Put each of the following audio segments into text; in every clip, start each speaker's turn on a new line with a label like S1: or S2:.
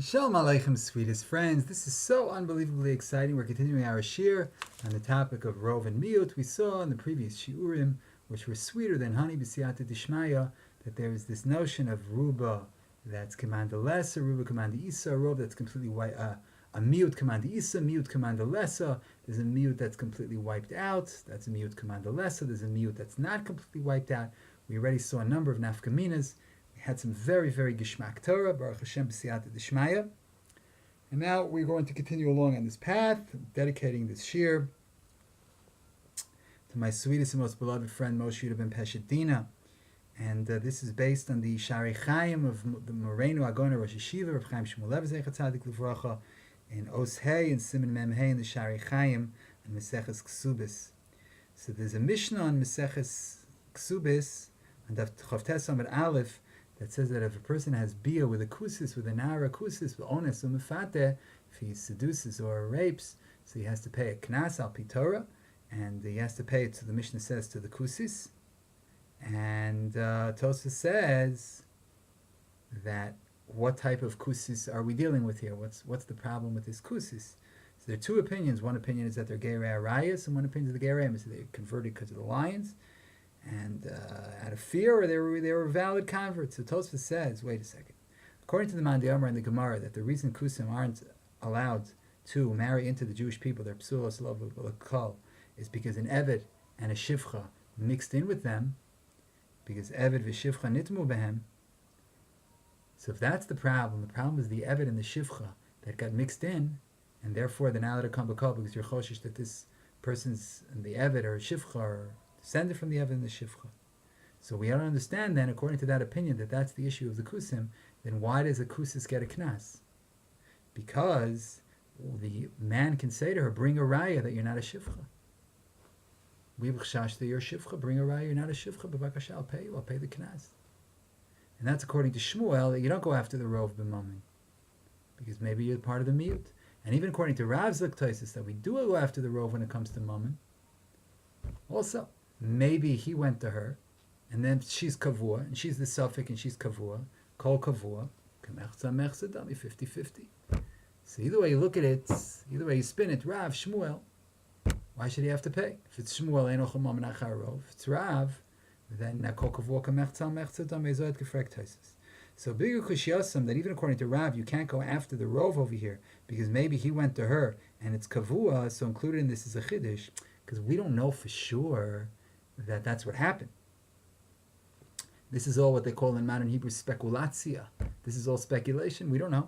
S1: Shalom Aleichem, sweetest friends. This is so unbelievably exciting. We're continuing our shir on the topic of Rov and Miut. We saw in the previous shiurim, which were sweeter than honey b'siyata dishmaya, that there is this notion of Ruba that's command lesser, Ruba command isa, Rov that's completely white, a Miut command isa, Miut command lesser. There's a Miut that's completely wiped out. That's a Miut command lesser. There's a Miut that's not completely wiped out. We already saw a number of nafkaminas. Had some very, very gishmak Torah, Baruch Hashem b'siyata d'shmaya. And now we're going to continue along on this path, dedicating this shir to my sweetest and most beloved friend, Moshe Yudah ben Peshet. And this is based on the Shari Chaim of the Moreno Agona Rosh Yeshiva, Rav Chaim Shmuel Lev Zeichat Tzadik Livracha, in Os Hey and Siman Mem Hey in the Shari Chaim and Meseches Ksubis. So there's a Mishnah on Meseches Ksubis, and Chav Tes Amud Aleph, that says that if a person has bia with a kusis, with a nara kusis, with ones umefate, if he seduces or rapes, so he has to pay a knas al pitora, and he has to pay it, so the Mishnah says, to the kusis. And Tosfos says that what type of kusis are we dealing with here? What's the problem with this kusis? So there are two opinions. One opinion is that they're gerei arayas, and one opinion is the gerei is they converted because of the lions. And out of fear, or they were valid converts. So Tosfos says, wait a second. According to the Mamzer and the Gemara, that the reason Kusim aren't allowed to marry into the Jewish people, their psulos l'kol, is because an Eved and a Shivcha mixed in with them, because Eved v'Shivcha nitmu behem. So if that's the problem is the Eved and the Shivcha that got mixed in, and therefore they're not allowed to come b'kol, because you're choshish that this person's, the Eved or Shivcha, or descended from the Eved and the Shivcha. So we don't understand then, according to that opinion, that that's the issue of the Kusim, then why does a Kusis get a Knas? Because the man can say to her, bring a raya that you're not a Shivcha. We b'chashash that you're a Shivcha, bring a raya, you're not a Shivcha, b'bakasha, I'll pay the Knas. And that's according to Shmuel, that you don't go after the Rov b'mammon, because maybe you're part of the Miut. And even according to Rav's Lektosis, that we do go after the Rov when it comes to mammon. Also, maybe he went to her, and then she's kavua, and she's the suffix, and she's kavua, kol kavua, k'mechza mechza dami, 50-50. So either way you look at it, either way you spin it, Rav, Shmuel, why should he have to pay? If it's Shmuel, ein ochel mammon achar rov. If it's Rav, then kol kavua, k'mechza mechza dami, zoet gefrekt taisis. So bigger kushiyasam, that even according to Rav, you can't go after the rov over here, because maybe he went to her, and it's kavua, so included in this is a chiddush, because we don't know for sure that that's what happened. This is all what they call in modern Hebrew speculatia. This is all speculation. We don't know.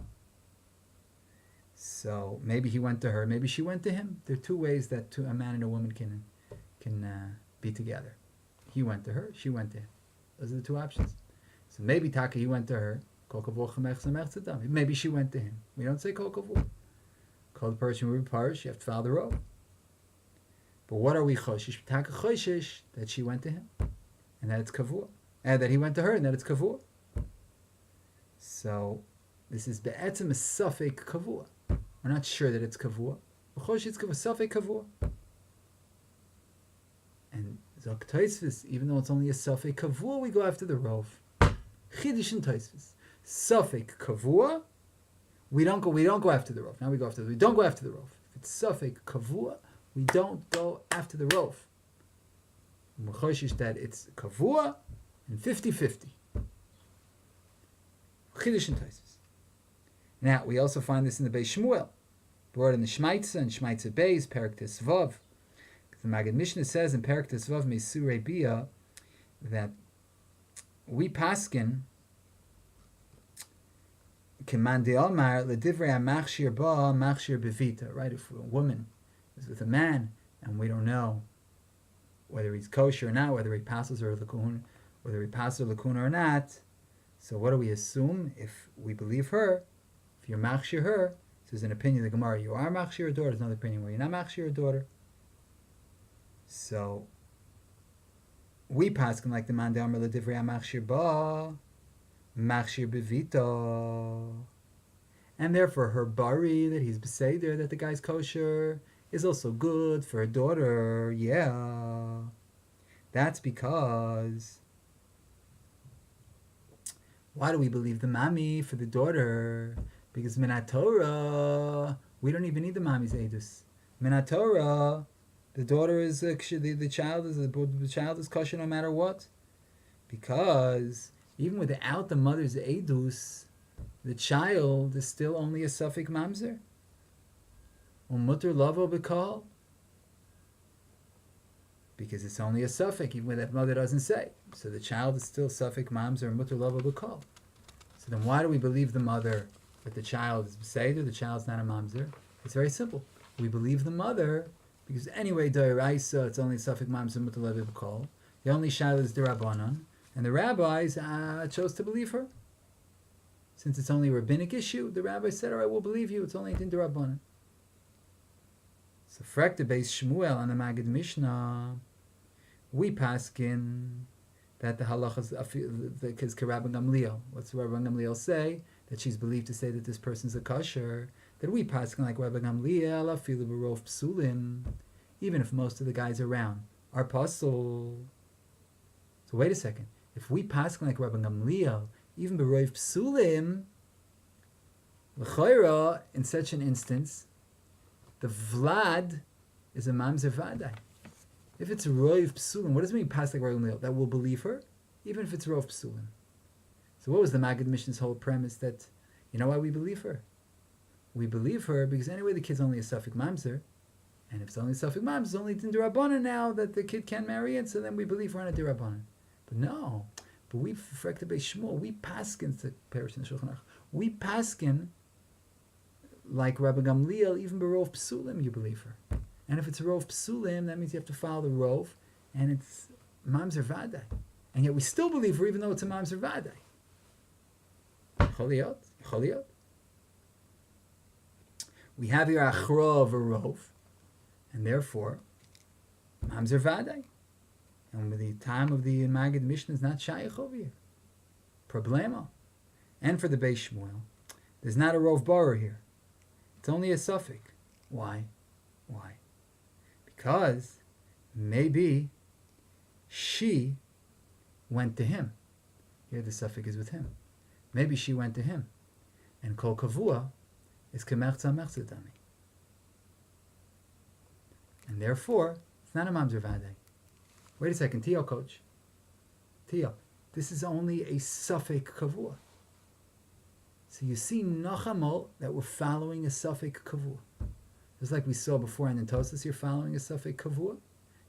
S1: So maybe he went to her. Maybe she went to him. There are two ways that a man and a woman can be together. He went to her. She went to him. Those are the two options. So maybe Taka, he went to her. Maybe she went to him. We don't say kol kavur. Call the person who parish. You have to file the row. But what are we choshish? Taka choshish that she went to him, and that it's kavur, and that he went to her, and that it's kavur. So this is be'etzem a suffix kavur. We're not sure that it's kavur. Choshish it's kavur, suffix kavur. And Zok Tosfos, even though it's only a suffix kavur, we go after the rov. Chiddush and Tosfos, suffix kavur. We don't go after the rov. Now we don't go after the rov. If it's suffix kavur, we don't go after the rov. We're choshish that it's kavua and 50-50. Chiddush and Tosfos. Now, we also find this in the Beis Shmuel, brought in the Shmaitza and Shmaitza Beis, Perek Tesvav. The Maggid Mishnah says in Perek Tesvav Mesurei Bia that we paskin keman de'almar ledivrei ha'machshir ba machshir bevita. Right, if a woman is with a man, and we don't know whether he's kosher or not, whether he passes or lakuna, or not. So what do we assume if we believe her? If you're machshir her, so there's an opinion of the Gemara, you are machshir your daughter. There's another opinion where you're not machshir your daughter. So we paskin like the man de amar ledivrei machshir ba machshir bevita, and therefore her bari that he's beseder, that the guy's kosher, is also good for her daughter. Yeah, that's because why do we believe the mami for the daughter? Because Minat Torah, we don't even need the mommy's edus. Minat Torah, the daughter is the child is kosher no matter what, because even without the mother's edus, the child is still only a suffix mamzer. Umutter lavo b'kol, because it's only a suffix, even when that mother doesn't say. So the child is still suffix mamzer and mutter lavo b'kol. So then why do we believe the mother that the child is Seder, the child's not a mamzer? It's very simple. We believe the mother because anyway, d'oraisa, it's only suffix mamzer mutter lavo b'kol. The only shayla is d'Rabbanan, and the rabbis chose to believe her. Since it's only a rabbinic issue, the rabbi said, all right, we'll believe you, it's only din d'Rabbanan. So frekta beis Shmuel on the Magid Mishnah, we paskin that the halachas because Rabban Gamliel. What's Rabban Gamliel say? That she's believed to say that this person's a kosher. That we paskin like Rabban Gamliel afilu b'rov psulim, even if most of the guys around are pasul. So wait a second. If we paskin like Rabban Gamliel, even b'rov psulim, l'chayra, in such an instance, the Vlad is a Mamzer Vadai. If it's Rov Psulim, what does it mean pass like Rabban Gamliel? That we'll believe her, even if it's Rov Psulim. So what was the Maggid Mishnah's whole premise? That, you know why we believe her? We believe her because anyway the kid's only a suffix Mamzer, and if it's only a suffix Mamzer, it's only Din D'Rabbanan now that the kid can't marry it, so then we believe her on a D'Rabbanan. But no, but we frekta beis Shmuel, we paskin to Perish in the Shulchan Aruch. We paskin like Rabban Gamliel, even berov psulim, you believe her. And if it's rov psulim, that means you have to follow the rov, and it's mamzer vadai. And yet we still believe her, even though it's a mamzer vadai. Choliot. We have here achra of a rov, and therefore mamzer vadai. And with the time of the Maggid Mishnah is not shaykh over here. Problema. And for the Beis Shmuel, there's not a rov barer here. It's only a suffix. Why? Because maybe she went to him. Here the suffix is with him. Maybe she went to him. And kol kavua is kemerza merzetami. And therefore, it's not a mamzer vadai. Wait a second, Tio coach. Tio, this is only a suffix kavua. So you see Nachamol that we're following a suffix kavua. Just like we saw before in Tosos, you're following a suffix kavua.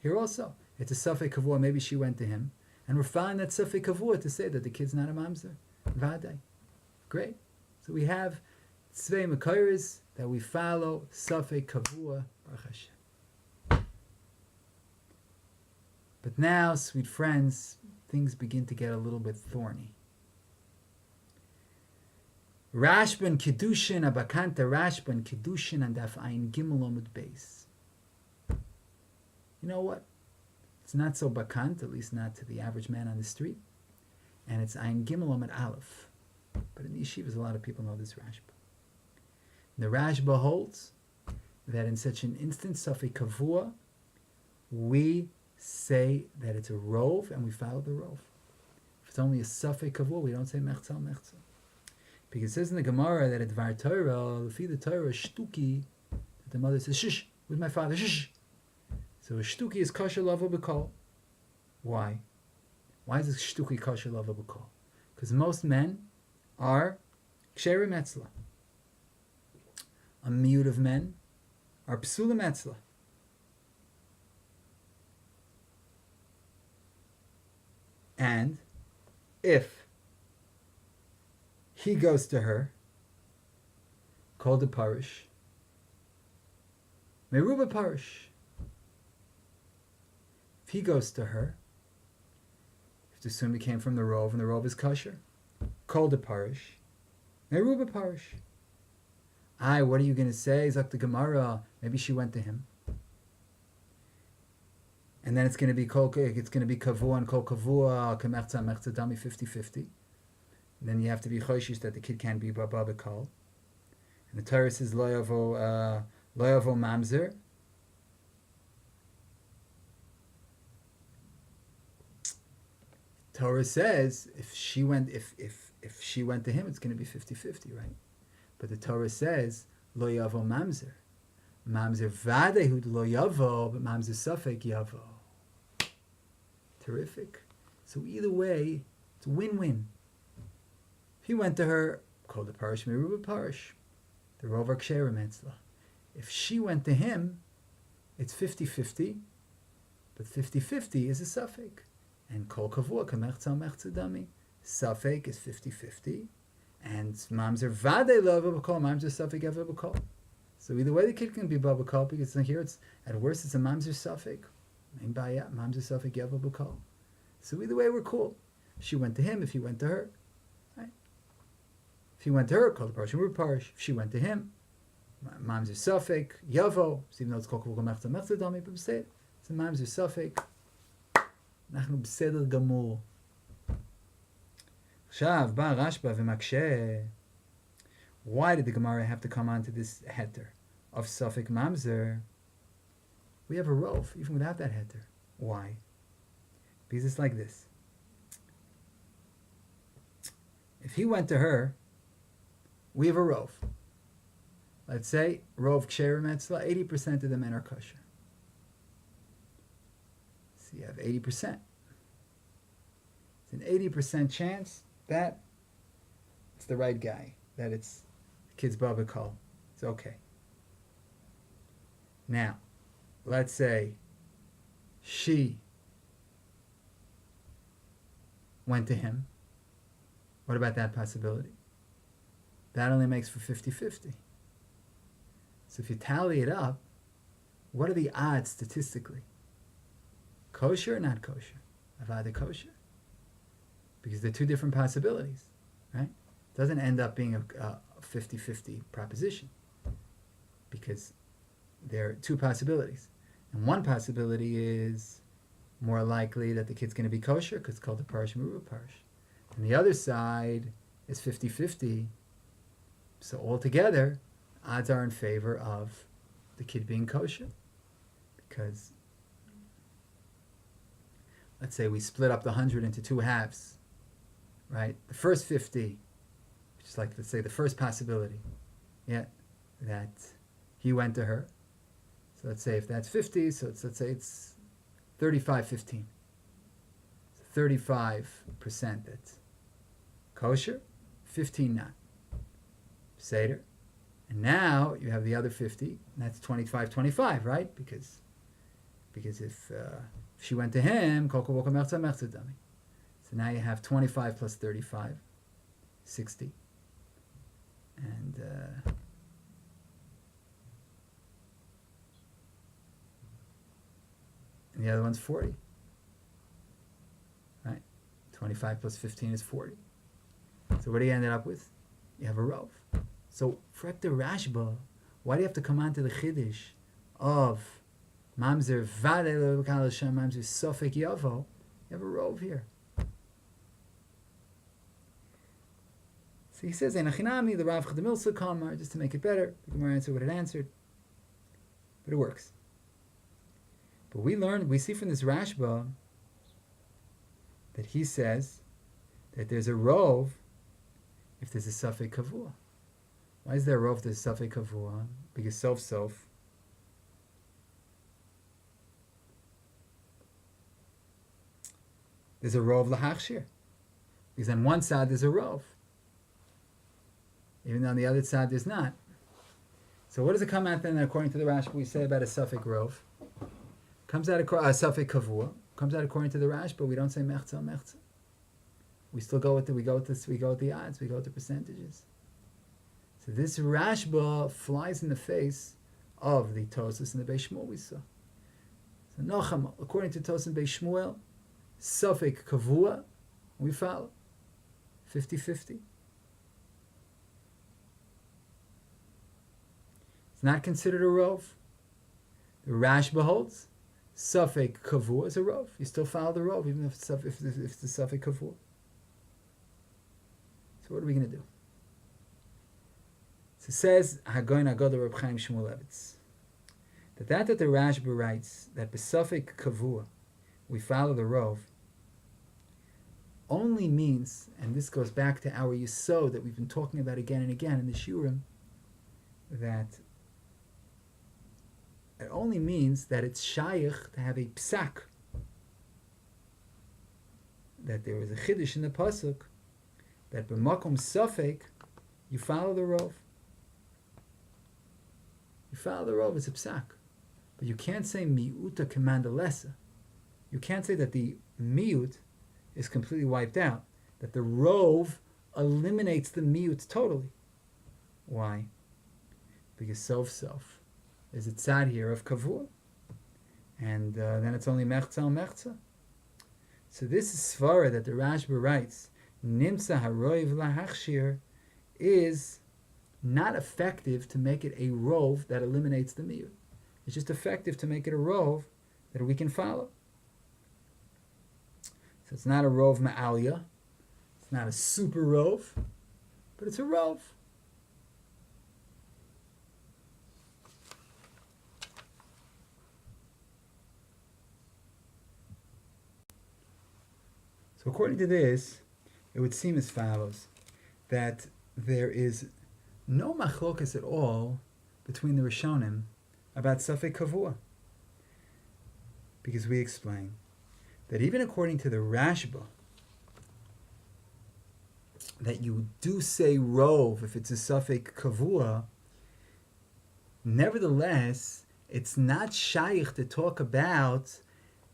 S1: Here also, it's a suffix kavua, maybe she went to him. And we're following that suffix kavua to say that the kid's not a mamzer. Vadai. Great. So we have Tzvei Mekayris that we follow suffix kavua. Baruch Hashem. But now, sweet friends, things begin to get a little bit thorny. Rashban Kiddushin, Abakanta Rashban Kiddushin, and Daf Ayin Gimel Omud Beis. You know what? It's not so bakant, at least not to the average man on the street. And it's Ayin Gimel Omud Aleph. But in the yeshivas, a lot of people know this Rashba. The Rashba holds that in such an instance, Safi Kavua, we say that it's a rov, and we follow the rov. If it's only a Safi Kavua, we don't say Mechzel Mechzel. Because it says in the Gemara that at Dvar Torah, Lefi the Torah, shtuki, that the mother says, shish, with my father, shish. So a shtuki is kosher lava b'kol. Why? Why is this shtuki kosher lava b'kol? Because most men are ksherim etzla. A miyut of men are psulim etzla. And if he goes to her, called a parish, meruba parish. If he goes to her, you have to assume he came from the rov, and the rov is kosher. Called a parish, meruba parish. What are you going to say? Zak the Gemara. Maybe she went to him, and then it's going to be kavua and kol kavua kemechza mechza dami 50-50. Then you have to be choshish that the kid can't be baba b'kol. And the Torah says lo yavo mamzer. Torah says if she went to him, it's going to be 50-50, right? But the Torah says, lo yavo mamzer. Mamzer vadai hu lo yavo, but mamzer safek yavo. Terrific. So either way, it's a win-win. If he went to her, called the parish meruba parish, the rover ksherim etzla. If she went to him, it's 50-50, but 50-50 is a suffix. And kol kavua kamechtzal mechtzadami. Suffix is 50-50, and mamzer vadei lo b'kol, mamzer suffix ever b'kol. So either way, the kid can be b'kol, because here it's, at worst, it's a mamzer suffix. Mamzer suffix ever b'kol. So either way, we're cool. She went to him, if he went to her. Right? If he went to her, called the parish and parish. If she went to him, mamzer suffix yavo. So even though it's kol kavua kamechtzal mechtzadami, but say it. It's a mamzer suffix. Nachnu b'seder gamur. Shav ba Rashba v'makshe. Why did the Gemara have to come onto this heter of suffix mamzer? We have a rov even without that heter. Why? Because it's like this. If he went to her, we have a rov. Let's say rov ksherim etzla, 80% of the men are kosher. So you have 80%. It's an 80% chance that it's the right guy, that it's the kid's Baba Kol. It's okay. Now, let's say she went to him. What about that possibility? That only makes for 50-50. So if you tally it up, what are the odds statistically? Kosher or not kosher? Avada kosher? Because they're two different possibilities, right? It doesn't end up being a 50-50 proposition, because there are two possibilities. And one possibility is more likely that the kid's going to be kosher, because it's called the parish meruba parish. And the other side is 50-50. So altogether, odds are in favor of the kid being kosher. Because, let's say we split up the 100 into two halves. Right? The first 50, which is like, let's say, the first possibility, that he went to her. So let's say if that's 50, so let's say it's 35-15. So 35% that's kosher, 15 not. Seder. And now you have the other 50, and that's 25-25, right? Because if she went to him, kol kavua kamechtzal mechtzadami. So now you have 25 plus 35, 60. And the other one's 40. Right? 25 plus 15 is 40. So what do you end up with? You have a rov. So for the Rashba, why do you have to come on to the Chiddush of Mamzer Vadai lo b'kal Hashem, Mamzer Sofek Yavo? You have a rov here. So he says, Einachinami, the Rav Chadamilsa Kamar, just to make it better. The Gemara answered what it answered. But it works. But we see from this Rashba that he says that there's a rov if there's a Safek Kavua. Why is there a rov if there's a Safek Kavua? Because sof. There's a rov lahachshir. Because on one side there's a rov, even though on the other side there's not. So what does it come out then, according to the Rashba, we say about a suffix rov? Comes out a suffix kavua. Comes out according to the Rashba, we don't say mechza. We still go with the odds, we go with the percentages. So this Rashba flies in the face of the Tosas and the Beis Shmuel we saw. So Nocham, according to Tosas and Beis Shmuel, suffix kavua, we follow 50-50. It's not considered a rov. The Rashba holds suffix kavua is a rov. You still follow the rov, even if it's the suffix kavua. So what are we going to do? So it says Hagoyin Agoda Reb Chaim Shmulevitz that the Rashba writes that besufik kavua we follow the rov. only means, and this goes back to our yesod that we've been talking about again and again in the shiurim, that it only means that it's shaykh to have a psak, that there was a chiddush in the pasuk, that b'makom safek, you follow the rov. You follow the rov, it's a psak. But you can't say mi'uta commanda lesa. You can't say that the mi'ut is completely wiped out, that the rov eliminates the mi'ut totally. Why? Because sof is a tzad here of kavur, and then it's only mechza al mechza. So this is svara that the Rashba writes, nimsa haroiv lahachshir, is not effective to make it a rov that eliminates the mi'ut. It's just effective to make it a rov that we can follow. So it's not a rov ma'alya, it's not a super rov, but it's a rov. So according to this, it would seem as follows, that there is no machlokas at all between the Rishonim about Safek Kavua. Because we explain that even according to the Rashba, that you do say rov if it's a Safek Kavua, nevertheless, it's not shaykh to talk about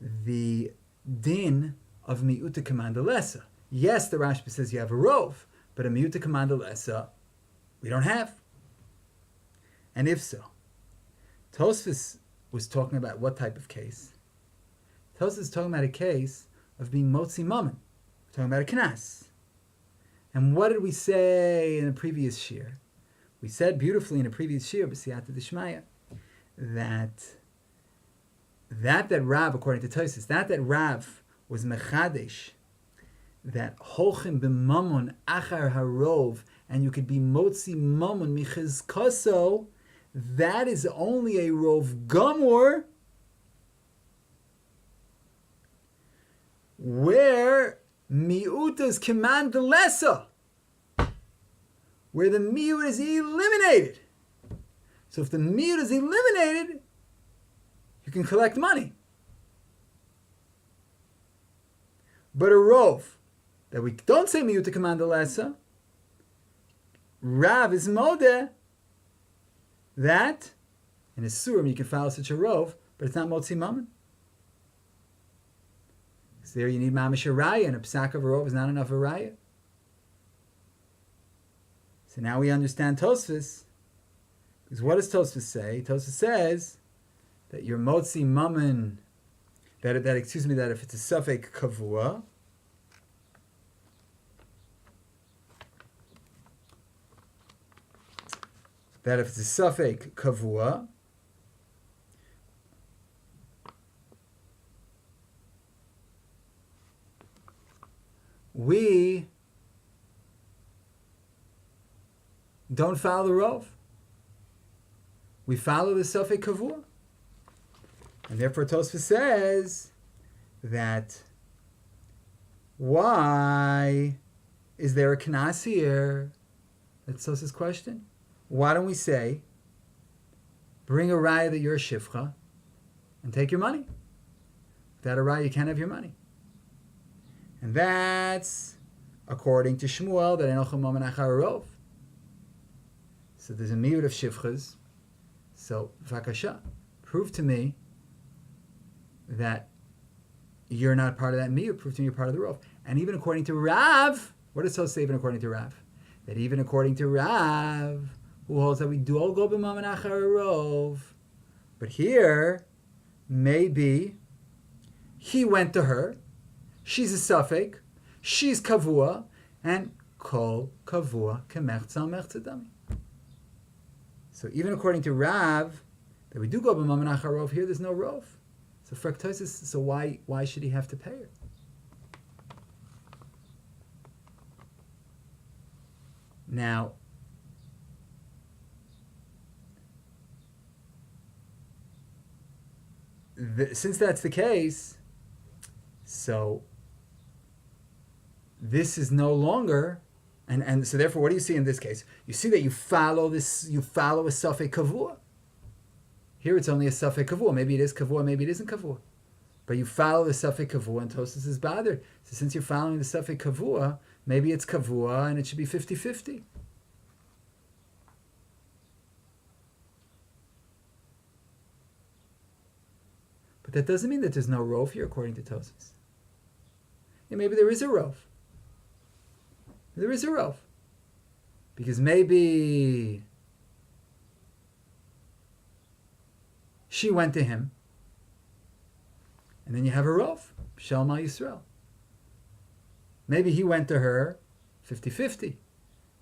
S1: the din of mi'uta commanda lesa. Yes, the Rashba says you have a rov, but a mi'uta commanda lesa we don't have. And if so, Tosfos was talking about what type of case? Tosfos is talking about a case of being motzi mammon. We're talking about a knas. And what did we say in the previous shir? We said beautifully in a previous shir, b'siyata d'shmaya, that Rav, according to Tosfos, that Rav was mechadesh, that holchim b'mammon achar harov, and you could be motzi mammon michizkaso, that is only a rov gamor, where mi'uta's command the lesa, where the mi'ut is eliminated. So if the mi'ut is eliminated, you can collect money. But a rov that we don't say mi'ut to command the lesa, Rav is modeh that in a surim you can follow such a rov, but it's not motzi mammon. So there you need mamash raya, and a psak of a rov is not enough a raya. So now we understand Tosfos, because what does Tosfos say? Tosfos says that your motzi mammon, that if it's a safek kavua, that if it's a safek kavua, we don't follow the rov. We follow the safek kavua. And therefore Tosfos says that why is there a knas here? That's Tosfos' question. Why don't we say, bring a raya that you're a shifcha and take your money? Without a raya, you can't have your money. And that's according to Shmuel, that enochel mammon achar rov. So there's a mi'ut of shifchas. So, vakasha, prove to me that you're not part of that mi'ut. Prove to me you're part of the rov. And even according to Rav, what does Tosfos say even according to Rav? That even according to Rav, who holds that we do all go b'mammon achar rov, but here, maybe he went to her, she's a safek, she's kavua, and kol kavua kemechza mechza dami. So even according to Rav, that we do go b'mammon achar rov, here there's no rov. So Tosfos, so why should he have to pay her? Now, since that's the case, so this is no longer, and so therefore, what do you see in this case? You see that you follow a Safek Kavua. Here it's only a Safek Kavua. Maybe it is Kavua, maybe it isn't Kavua. But you follow the Safek Kavua, and Tosfos is bothered. So since you're following the Safek Kavua, maybe it's Kavua, and it should be 50-50. But that doesn't mean that there's no rov here, according to Tosfos. Yeah, maybe there is a rov. There is a rov. Because maybe she went to him, and then you have a rov, Shalma Yisrael. Maybe he went to her, 50-50.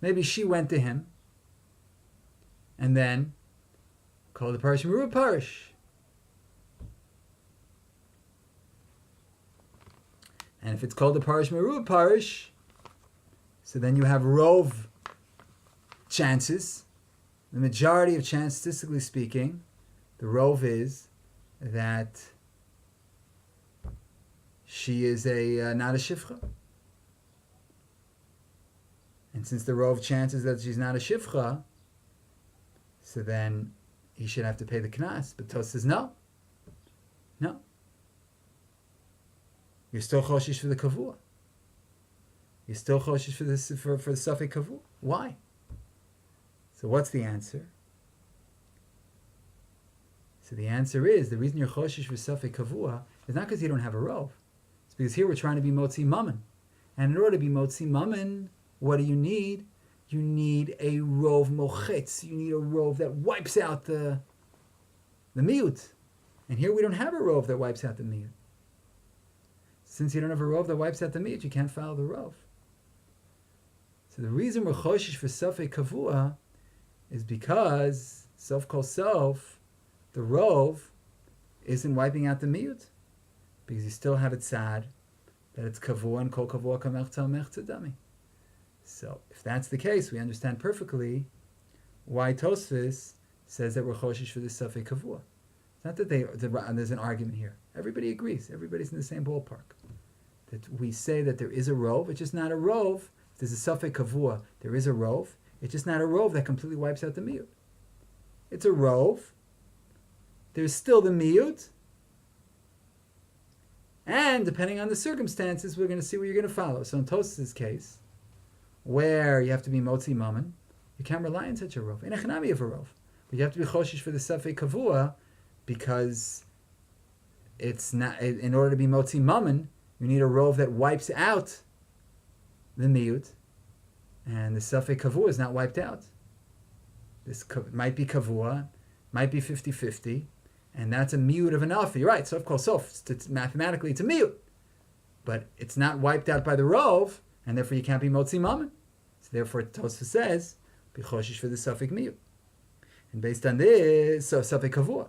S1: Maybe she went to him, and then called the parish Meruba parish. And if it's called the parish Meruba parish, so then you have rov chances. The majority of chance, statistically speaking, the rov is that she is not a shifcha. And since the rov chances that she's not a shifcha, so then he should have to pay the knas. But Tos says no. You're still choshish for the kavua. You're still choshish for the Safek kavua. Why? So what's the answer? So the answer is, the reason you're choshish for Safek kavua is not because you don't have a rov. It's because here we're trying to be motzi mammon. And in order to be motzi mammon, what do you need? You need a rov mochetz. You need a rov that wipes out the miut. And here we don't have a rov that wipes out the miut. Since you don't have a rov that wipes out the miut, you can't follow the rov. So the reason we're choshish for Safek kavua is because self kol self, the rov isn't wiping out the miut, because you still have it sad that it's kavua and kol kavua kamech tzamech tzadami. So if that's the case, we understand perfectly why Tosfos says that we're choshish for the Safek kavua. It's not that there's an argument here. Everybody agrees. Everybody's in the same ballpark. That we say that there is a rov. It's just not a rov. If there's a Safek kavua, there is a rov. It's just not a rov that completely wipes out the miut. It's a rov. There's still the miut. And depending on the circumstances, we're going to see what you're going to follow. So in Tosfos' case, where you have to be motzi mammon, you can't rely on such a rov. In echanami of a rov. But you have to be choshish for the Safek kavua, because it's not, in order to be motzi mammon, you need a rov that wipes out the miut, and the Safek kavua is not wiped out. This might be kavua, might be 50-50, and that's a miut of an alpha. You're right, so of course, mathematically it's a miut, but it's not wiped out by the rov, and therefore you can't be motzi mammon. So therefore Tosfos says, be choshish for the Safek miut. And based on this, so Safek kavua,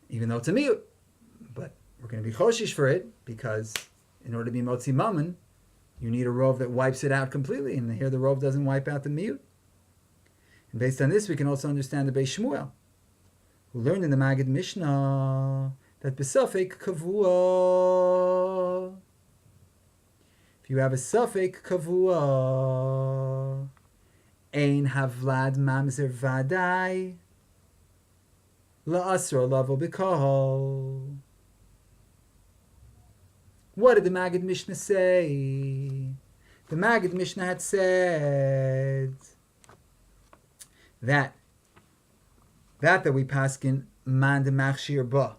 S1: even though it's a miut, but we're going to be choshish for it, because in order to be motzi mammon, you need a rov that wipes it out completely, and here the rov doesn't wipe out the miut. And based on this, we can also understand the Beis Shmuel, who learned in the Magid Mishnah that b'Safek kavua, if you have a Safek kavua, ein havlad Mamzer Vadai la'asro lavo b'kol. What did the Magid Mishnah say? The Magid Mishnah had said that we paskin man de machshir ba,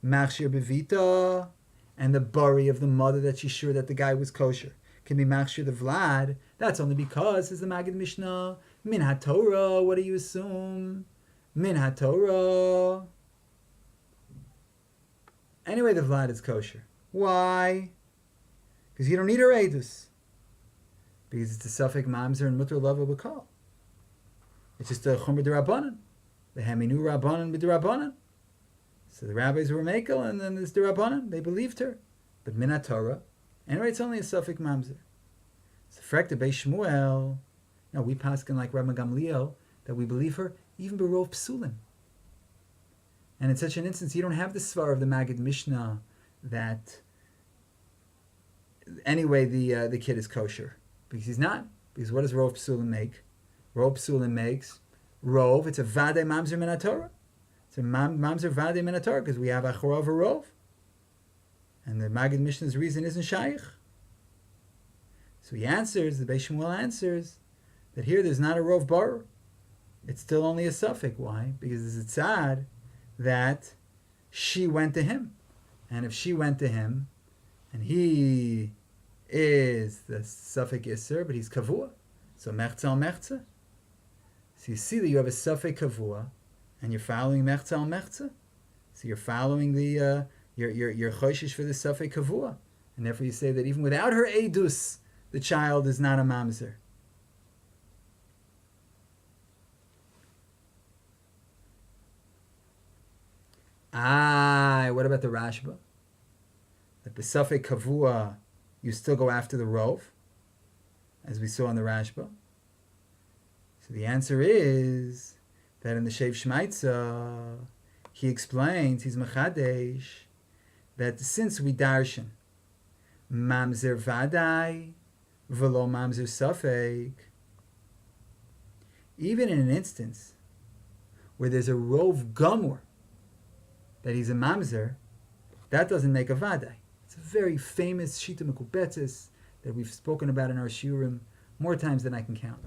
S1: machshir bevita, and the bari of the mother that she's sure that the guy was kosher can be machshir the vlad. That's only because, says the Magid Mishnah, min haTorah. What do you assume? Min haTorah. Anyway, the vlad is kosher. Why? Because you don't need her edus. Because it's a Safek Mamzer and Mutter Lava B'Kal. It's just a Chomer D'Rabbanan. The Haminu Rabbanan B'D'Rabbanan. So the rabbis were Mekel, and then there's D'Rabbanan. They believed her. But Minat Torah, anyway, it's only a Safek Mamzer. So Frek the Beis Shmuel, no, we paskin like Rabbi Gamliel, that we believe her even B'Rov Psulim. And in such an instance, you don't have the Svar of the Magid Mishnah that anyway the kid is kosher. Because he's not. Because what does Rov Psulim make? Rov Psulim makes Rov, it's a Vadai Mamzer Min HaTorah. It's a Mamzer Vadai Min HaTorah because we have Achorov or Rov. And the Maggid Mishnah's reason isn't Shaykh. So he answers, the Beis Shmuel answers, that here there's not a Rov Bar. It's still only a suffix. Why? Because it's tzad that she went to him. And if she went to him, and he is the suffix Yisr, but he's Kavua, so Mechza al Mechza. So you see that you have a suffix Kavua, and you're following Mechza al Mechza. So you're following the, you're Choshish for the suffix Kavua. And therefore you say that even without her Eidus, the child is not a Mamzer. What about the Rashba? That the Safek Kavua, you still go after the Rov, as we saw in the Rashba. So the answer is that in the Shev Shmaitza, he explains, he's Mechadesh, that since we darshan Mamzer Vadai, Velo Mamzer Safek, even in an instance where there's a Rov Gomor, that he's a Mamzer, that doesn't make a Vadai. It's a very famous Shita Mekubetzis that we've spoken about in our Shurim more times than I can count.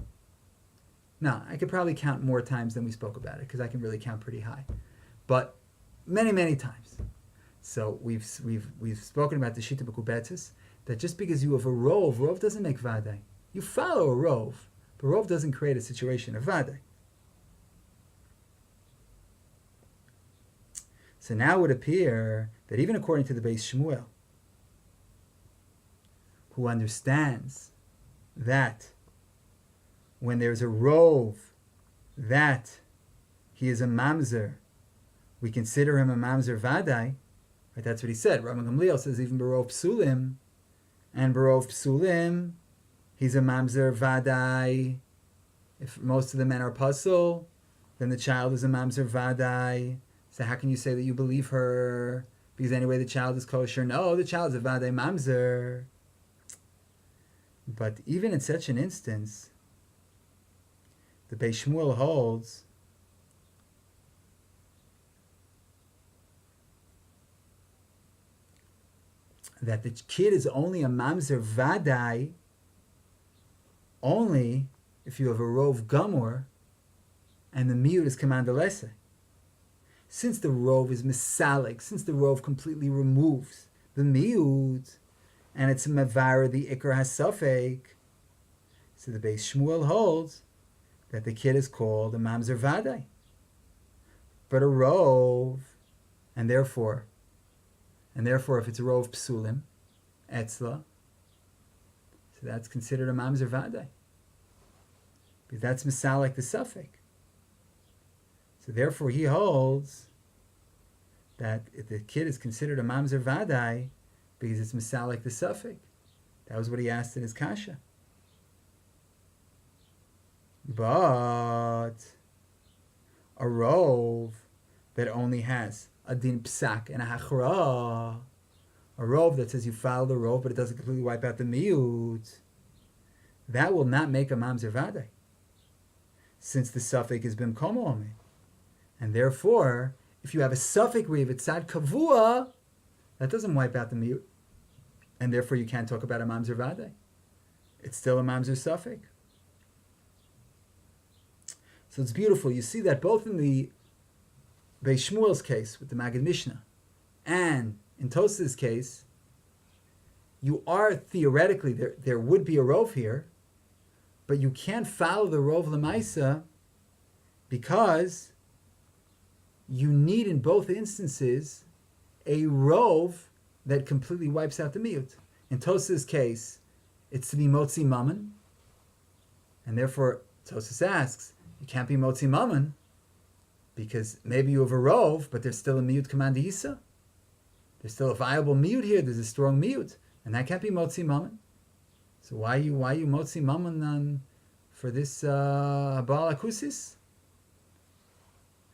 S1: No, I could probably count more times than we spoke about it, because I can really count pretty high. But many, many times. So we've spoken about the Shita Mekubetzis, that just because you have a Rov doesn't make Vadai. You follow a Rov, but Rov doesn't create a situation of Vadai. So now it would appear that even according to the Beis Shmuel, who understands that when there's a Rov, that he is a Mamzer, we consider him a Mamzer Vadai, right? That's what he said. Rabban Gamliel says even Barov Psulim, and Barov Psulim, he's a Mamzer Vadai. If most of the men are Pasul, then the child is a Mamzer Vadai. So how can you say that you believe her? Because anyway, the child is kosher. No, the child is a Vadai Mamzer. But even in such an instance, the Beis Shmuel holds that the kid is only a Mamzer Vadai only if you have a Rov Gomor and the Miut is Kamandalese. Since the Rov is Misalik, since the Rov completely removes the Miut, and it's a Mavara, the Ikar HaSafek, so the Beis Shmuel holds that the kid is called a Mamzer Vadai. But a Rov, and therefore if it's a Rov Psulim, Etzla, so that's considered a Mamzer Vadai. Because that's Misalik the Safek. So therefore he holds that if the kid is considered a Mamzer Vadai because it's Misalik the Safek. That was what he asked in his Kasha. But a Rov that only has a Din Psak and a Hachra, a Rov that says you follow the Rov but it doesn't completely wipe out the Miut, that will not make a Mamzer Vadai, since the Safek has been Komo Omen. And therefore, if you have a suffix where you have a tzad kavua, that doesn't wipe out the miut. And therefore you can't talk about a mamzer vadai. It's still a mamzer suffix. So it's beautiful. You see that both in the Beis Shmuel's case with the Maggid Mishnah and in Tosafos' case, you are theoretically, there would be a rov here, but you can't follow the rov l'maisa because you need in both instances a rov that completely wipes out the miut. In Tosafos' case, it's to be motzi mammon, and therefore Tosafos asks, you can't be motzi mammon because maybe you have a rov, but there's still a miut command isa. There's still a viable miut here. There's a strong miut, and that can't be motzi mammon. So why you motzi mammon for this Baal Akusis?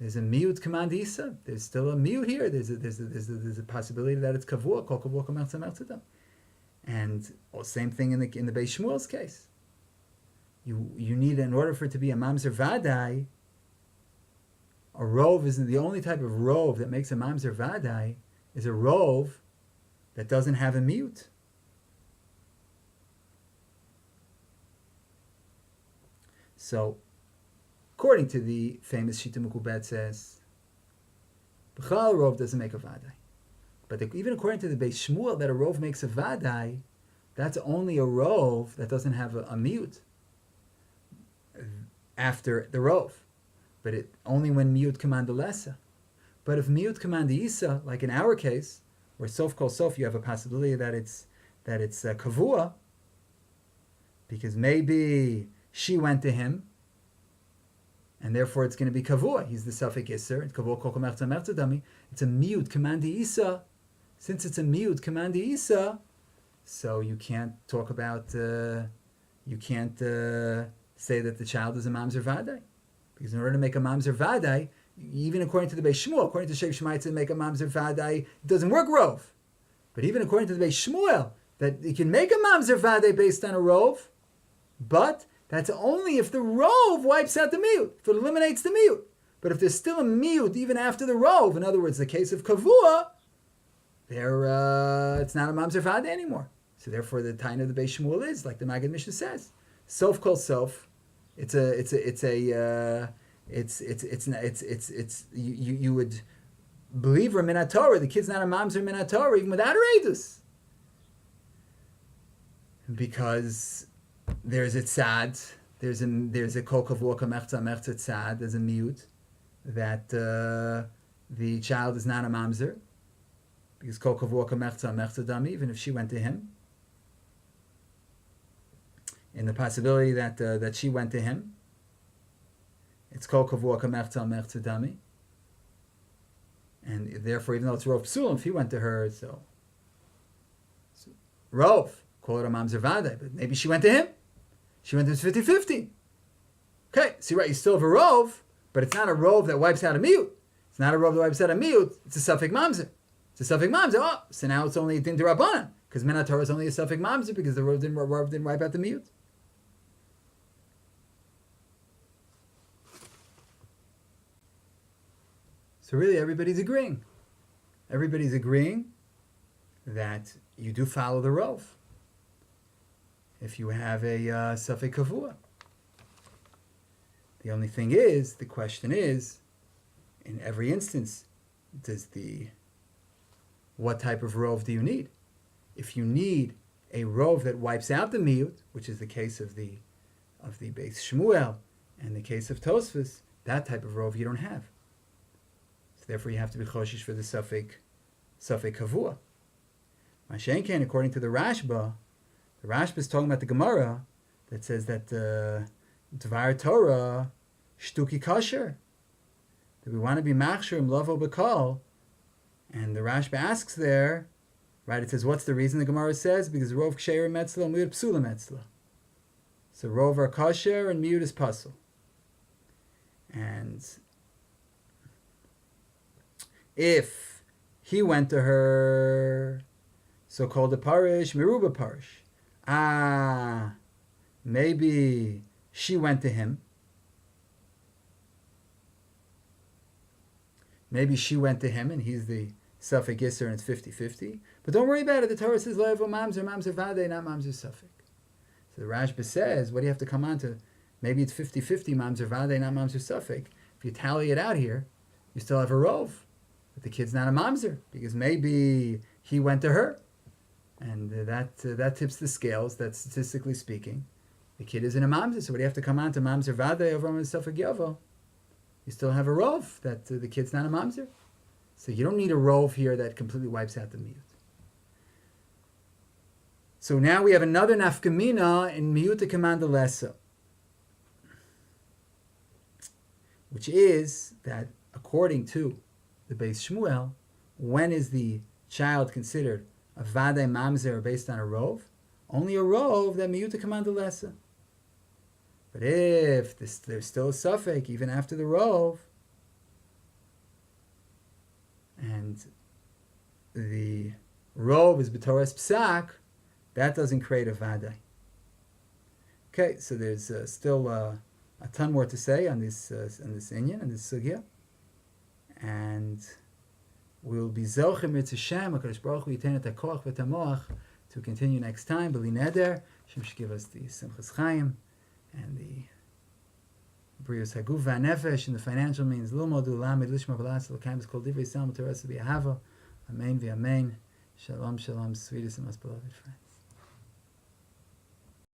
S1: There's a miut command isa. There's still a miut here. There's a possibility that it's kavua, kol kavua kamertza mertzadam. And same thing in the Beis Shmuel's case. You need, in order for it to be a Mamzer Vadai, a rove is the only type of rove that makes a Mamzer Vadai is a rove that doesn't have a mute. So, according to the famous Shita Mukubet says, B'chal rove doesn't make a Vadai. But even according to the Beis Shmuel, that a rove makes a Vadai, that's only a rove that doesn't have a mute after the rove. But it only when mute command the lesa. But if mute command the isa, like in our case, where sof kol sof, you have a possibility that it's kavua, because maybe she went to him, and therefore it's going to be kavua. He's the suffix iser. It's kavua kol kamertza mertza dami. It's a mute command the isa. Since it's a mute command the isa, so you can't talk about say that the child is a mamzer vadai. Because in order to make a mamzer vadai, even according to the Beis Shmuel, according to Sheikh Shemaitz, to make a mamzer vadai, it doesn't work rove. But even according to the Beis Shmuel, that you can make a mamzer vadai based on a rove, but that's only if the rove wipes out the mute, if it eliminates the mute. But if there's still a mute even after the rove, in other words, the case of kavua, there it's not a mamzer vadai anymore. So therefore, the taina of the Beis Shmuel is like the Maggid Mishnah says, sof kol sof. You would believe her min Torah. The kid's not a mamzer min Torah even without her edus, because there's a tzad. There's a kol kavua kamertza mertza tzad. There's a mute that the child is not a mamzer, because kol kavua kamertza mertza dami, even if she went to him. In the possibility that she went to him, it's kol kavua kamertza mertza dami, and therefore, even though it's rov psulim, if he went to her, so rov, call it a mamzer vadai, but maybe she went to him. She went to his 50-50. Okay, see, right, you still have a rov, but it's not a rov that wipes out a mute. It's not a rov that wipes out a mute. It's a suffix mamzer. It's a suffix mamzer. Oh, so now it's only a din d'Rabbanan, because min Torah is only a suffix mamzer because the rov didn't wipe out the mute. So really, everybody's agreeing. Everybody's agreeing that you do follow the rov if you have a suffix kavua. The only thing is, the question is, in every instance, what type of rov do you need? If you need a rov that wipes out the miyut, which is the case of the Beis Shmuel and the case of Tosfos, that type of rov you don't have. So therefore, you have to be choshish for the suffix kavua. Mashenken, according to the Rashba is talking about the Gemara that says that Dvar Torah shtuki kasher, that we want to be machshir im lavo b'kol, and the Rashba asks there, right? It says, what's the reason? The Gemara says because rov ksheir metzla, miyut psula metzla. So rov are kasher and miyut is pasul. And if he went to her, so called a parish, miruba parish. Maybe she went to him. Maybe she went to him and he's the suffix yisr and it's 50-50. But don't worry about it. The Torah says, lo yevo mamzer, mamzer vadei, not mamzer suffix. So the Rashba says, what do you have to come on to? Maybe it's 50-50, mamzer vadei, not mamzer suffix. If you tally it out here, you still have a rov. But the kid's not a mamzer, because maybe he went to her. And that tips the scales, that statistically speaking, the kid isn't a mamzer. So what do you have to come on to mamzer vadei over mamzer suffix yovo? You still have a rov that the kid's not a mamzer. So you don't need a rov here that completely wipes out the miyut. So now we have another nafkamina in miyut command lesa, which is that according to the Beis Shmuel, when is the child considered a vadai mamzer based on a rov? Only a rov that miyut command lesa. But if there's still a suffix even after the rov, and the rov is b'toras psak, that doesn't create a Vadai. Okay, so there's still a ton more to say on this inyan, on this sugya, and we'll be zochim mit Hashem, HaKadosh Baruch Hu yitain et hakoach v'et hamoach to continue next time. B'li neder, Hashem should give us the Simchas Chaim and the Brius Haguf v'Hanefesh and the financial means. Lilmod u'lamed lishma v'las l'kaim is called divrei Yisrael Torah v'Yahava. Amen v'Amen. Shalom, shalom, sweetest and most beloved friends.